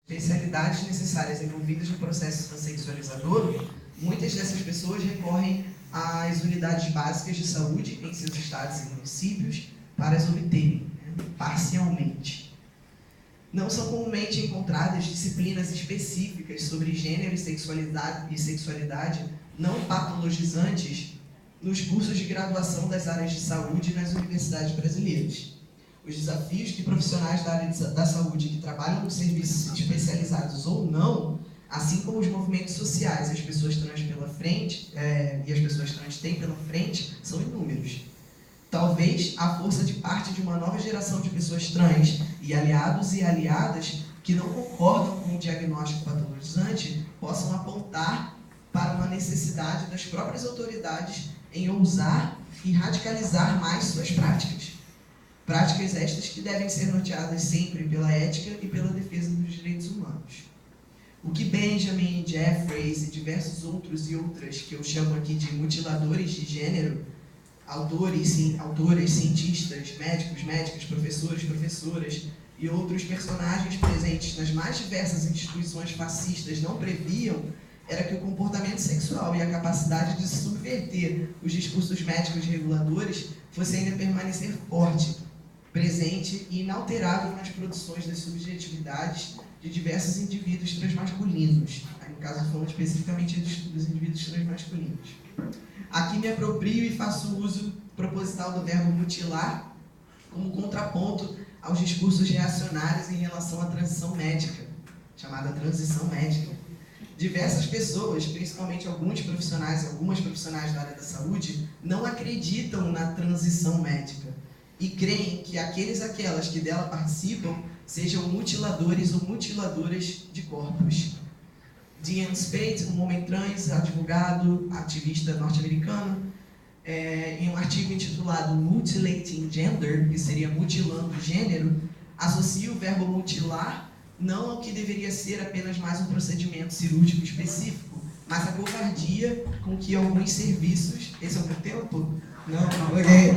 especialidades necessárias envolvidas no processo transexualizador, muitas dessas pessoas recorrem às unidades básicas de saúde em seus estados e municípios para as obterem, parcialmente. Não são comumente encontradas disciplinas específicas sobre gênero e sexualidade não patologizantes nos cursos de graduação das áreas de saúde nas universidades brasileiras. Os desafios que profissionais da área da saúde que trabalham com serviços especializados ou não, assim como os movimentos sociais e as pessoas trans pela frente, e as pessoas trans têm pela frente, são inúmeros. Talvez a força de parte de uma nova geração de pessoas trans e aliados e aliadas que não concordam com o diagnóstico patologizante possam apontar para uma necessidade das próprias autoridades em ousar e radicalizar mais suas práticas. Práticas estas que devem ser norteadas sempre pela ética e pela defesa dos direitos humanos. O que Benjamin, Jeffries e diversos outros e outras, que eu chamo aqui de mutiladores de gênero, autores, cientistas, médicos, médicas, professores, professoras e outros personagens presentes nas mais diversas instituições fascistas não previam era que o comportamento sexual e a capacidade de subverter os discursos médicos reguladores fosse ainda permanecer forte, presente e inalterável nas produções das subjetividades de diversos indivíduos transmasculinos. Aí, no caso, falando especificamente dos indivíduos transmasculinos. Aqui me aproprio e faço uso proposital do verbo mutilar como contraponto aos discursos reacionários em relação à transição médica, chamada transição médica. Diversas pessoas, principalmente alguns profissionais e algumas profissionais da área da saúde, não acreditam na transição médica e creem que aquelas que dela participam sejam mutiladores ou mutiladoras de corpos. Diane Spade, um homem trans, advogado, ativista norte-americano, em um artigo intitulado Mutilating Gender, que seria mutilando gênero, associa o verbo mutilar não ao que deveria ser apenas mais um procedimento cirúrgico específico, mas a covardia com que alguns serviços... Esse é o meu tempo? Não, ok.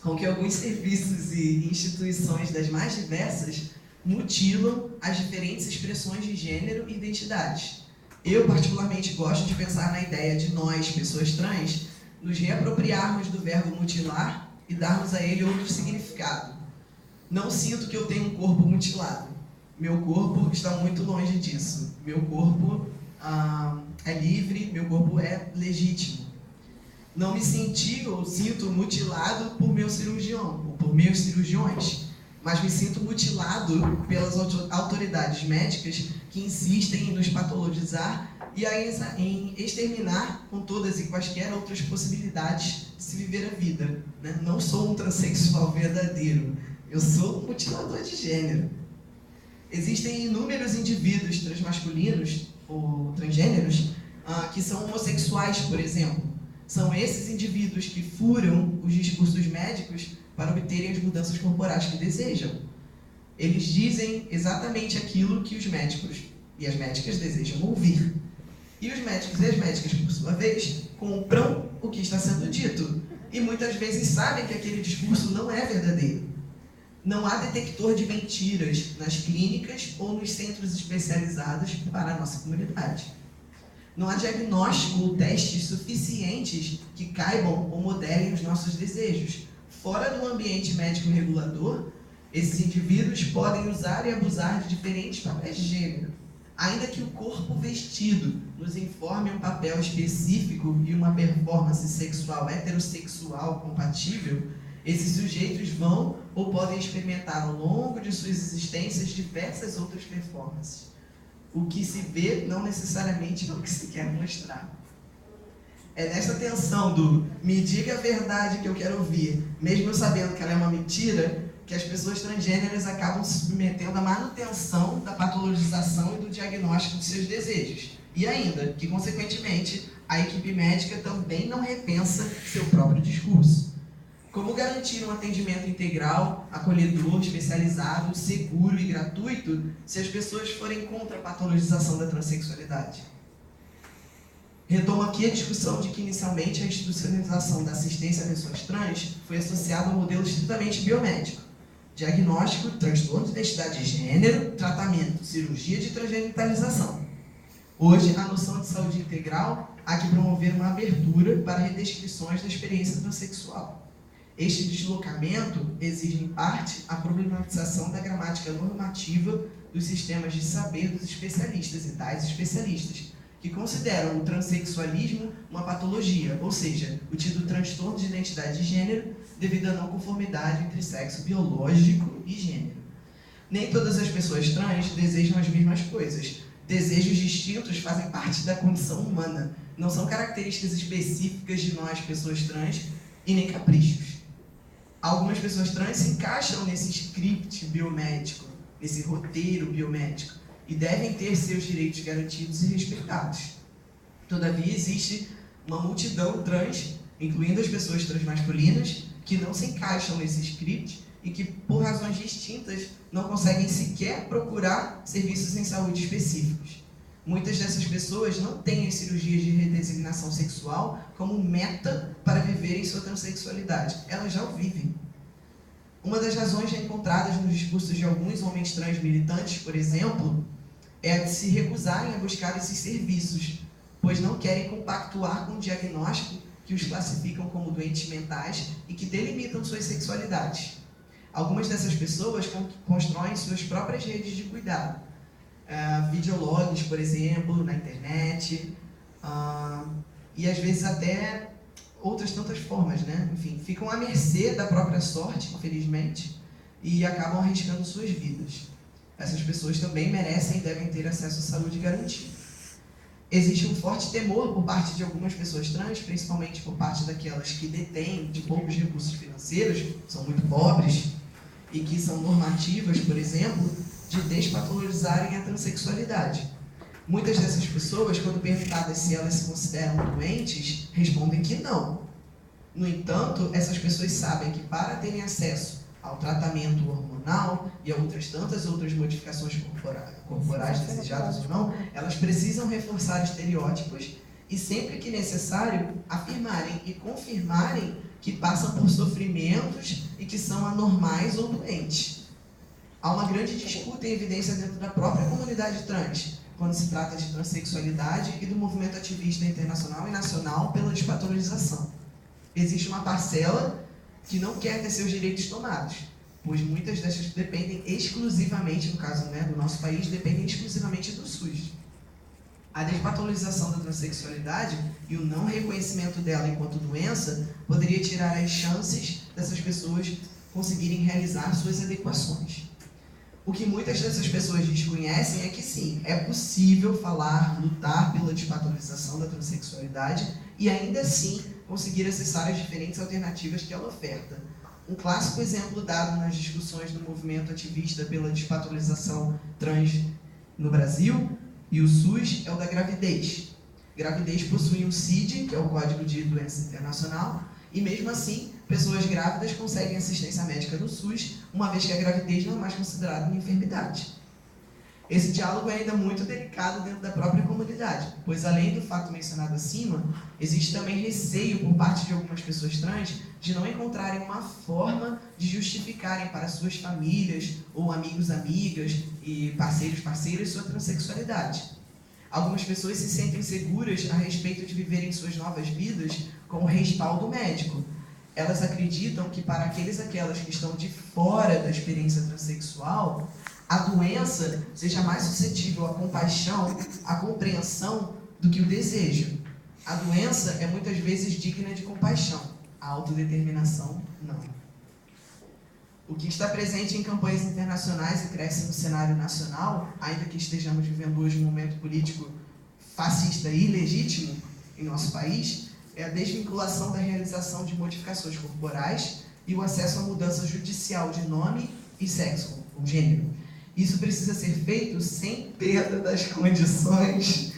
Com que alguns serviços e instituições das mais diversas mutilam as diferentes expressões de gênero e identidades. Eu, particularmente, gosto de pensar na ideia de nós, pessoas trans, nos reapropriarmos do verbo mutilar e darmos a ele outro significado. Não sinto que eu tenho um corpo mutilado. Meu corpo está muito longe disso. Meu corpo é livre, meu corpo é legítimo. Não me senti ou sinto mutilado por meu cirurgião, ou por meus cirurgiões, mas me sinto mutilado pelas autoridades médicas que insistem em nos patologizar e em exterminar com todas e quaisquer outras possibilidades de se viver a vida. Né? Não sou um transexual verdadeiro, eu sou um mutilador de gênero. Existem inúmeros indivíduos transmasculinos ou transgêneros que são homossexuais, por exemplo. São esses indivíduos que furam os discursos médicos para obterem as mudanças corporais que desejam. Eles dizem exatamente aquilo que os médicos e as médicas desejam ouvir. E os médicos e as médicas, por sua vez, compram o que está sendo dito. E muitas vezes sabem que aquele discurso não é verdadeiro. Não há detector de mentiras nas clínicas ou nos centros especializados para a nossa comunidade. Não há diagnóstico ou testes suficientes que caibam ou modelem os nossos desejos. Fora do ambiente médico regulador, esses indivíduos podem usar e abusar de diferentes papéis de gênero. Ainda que o corpo vestido nos informe um papel específico e uma performance sexual heterossexual compatível, esses sujeitos vão ou podem experimentar ao longo de suas existências diversas outras performances. O que se vê não necessariamente é o que se quer mostrar. É nessa tensão do me diga a verdade que eu quero ouvir, mesmo eu sabendo que ela é uma mentira, que as pessoas transgêneras acabam se submetendo à manutenção da patologização e do diagnóstico de seus desejos. E ainda, que consequentemente, a equipe médica também não repensa seu próprio discurso. Como garantir um atendimento integral, acolhedor, especializado, seguro e gratuito se as pessoas forem contra a patologização da transexualidade? Retomo aqui a discussão de que, inicialmente, a institucionalização da assistência a pessoas trans foi associada ao modelo estritamente biomédico. Diagnóstico, transtorno de identidade de gênero, tratamento, cirurgia de transgenitalização. Hoje, a noção de saúde integral há que promover uma abertura para redescrições da experiência transexual. Este deslocamento exige, em parte, a problematização da gramática normativa dos sistemas de saber dos especialistas e das especialistas, que consideram o transexualismo uma patologia, ou seja, o tido transtorno de identidade de gênero devido à não conformidade entre sexo biológico e gênero. Nem todas as pessoas trans desejam as mesmas coisas. Desejos distintos fazem parte da condição humana, não são características específicas de nós, pessoas trans, e nem caprichos. Algumas pessoas trans se encaixam nesse script biomédico, nesse roteiro biomédico, e devem ter seus direitos garantidos e respeitados. Todavia, existe uma multidão trans, incluindo as pessoas transmasculinas, que não se encaixam nesse script e que, por razões distintas, não conseguem sequer procurar serviços em saúde específicos. Muitas dessas pessoas não têm as cirurgias de redesignação sexual como meta para viverem sua transexualidade. Elas já o vivem. Uma das razões já encontradas nos discursos de alguns homens trans militantes, por exemplo, é a de se recusarem a buscar esses serviços, pois não querem compactuar com o diagnóstico que os classificam como doentes mentais e que delimitam suas sexualidades. Algumas dessas pessoas constroem suas próprias redes de cuidado. Videologs, por exemplo, na internet, e às vezes até outras tantas formas, né? Enfim, ficam à mercê da própria sorte, infelizmente, e acabam arriscando suas vidas. Essas pessoas também merecem e devem ter acesso à saúde garantido. Existe um forte temor por parte de algumas pessoas trans, principalmente por parte daquelas que detêm de poucos recursos financeiros, são muito pobres, e que são normativas, por exemplo, de despatologizarem a transexualidade. Muitas dessas pessoas, quando perguntadas se elas se consideram doentes, respondem que não. No entanto, essas pessoas sabem que para terem acesso ao tratamento hormonal e a tantas outras modificações corporais desejadas ou não, elas precisam reforçar estereótipos e, sempre que necessário, afirmarem e confirmarem que passam por sofrimentos e que são anormais ou doentes. Há uma grande disputa em evidência dentro da própria comunidade trans, quando se trata de transexualidade e do movimento ativista internacional e nacional pela despatologização. Existe uma parcela que não quer ter seus direitos tomados, pois muitas dessas dependem exclusivamente, no caso do nosso país, dependem exclusivamente do SUS. A despatologização da transexualidade e o não reconhecimento dela enquanto doença poderia tirar as chances dessas pessoas conseguirem realizar suas adequações. O que muitas dessas pessoas desconhecem é que sim, é possível lutar pela despatologização da transexualidade e ainda assim conseguir acessar as diferentes alternativas que ela oferta. Um clássico exemplo dado nas discussões do movimento ativista pela despatologização trans no Brasil e o SUS é o da gravidez. Gravidez possui um CID, que é o Código de Doença Internacional, e mesmo assim, pessoas grávidas conseguem assistência médica no SUS, uma vez que a gravidez não é mais considerada uma enfermidade. Esse diálogo é ainda muito delicado dentro da própria comunidade, pois além do fato mencionado acima, existe também receio por parte de algumas pessoas trans de não encontrarem uma forma de justificarem para suas famílias ou amigos, amigas e parceiros, parceiras sua transexualidade. Algumas pessoas se sentem seguras a respeito de viverem suas novas vidas com o respaldo médico. Elas acreditam que para aquelas que estão de fora da experiência transexual, a doença seja mais suscetível à compaixão, à compreensão do que o desejo. A doença é muitas vezes digna de compaixão, a autodeterminação não. O que está presente em campanhas internacionais e cresce no cenário nacional, ainda que estejamos vivendo hoje um momento político fascista e ilegítimo em nosso país, é a desvinculação da realização de modificações corporais e o acesso à mudança judicial de nome e sexo, ou gênero. Isso precisa ser feito sem perda das condições,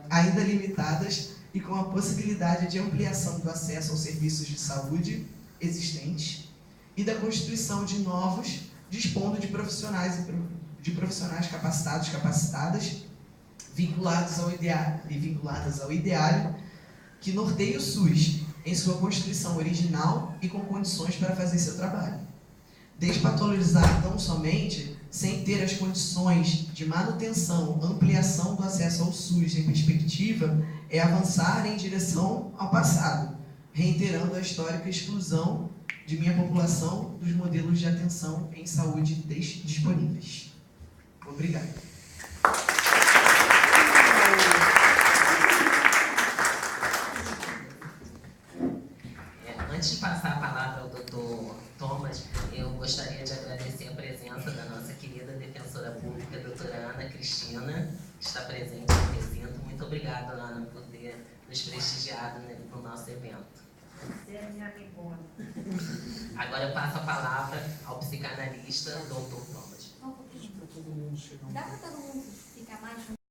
ainda limitadas e com a possibilidade de ampliação do acesso aos serviços de saúde existentes e da constituição de novos, dispondo de profissionais capacitados, capacitadas vinculadas ao ideário que norteia o SUS em sua constituição original e com condições para fazer seu trabalho. Despatologizar tão somente, sem ter as condições de manutenção, ampliação do acesso ao SUS em perspectiva, é avançar em direção ao passado, reiterando a histórica exclusão de minha população dos modelos de atenção em saúde disponíveis. Obrigado. Antes de passar a palavra ao Dr. Thomas, eu gostaria de agradecer a presença da nossa querida defensora pública, doutora Ana Cristina, que está presente no recinto. Muito obrigada, Ana, por ter nos prestigiado no nosso evento. Você é minha amigona. Agora eu passo a palavra ao psicanalista, Dr. Thomas. Dá para todo mundo ficar mais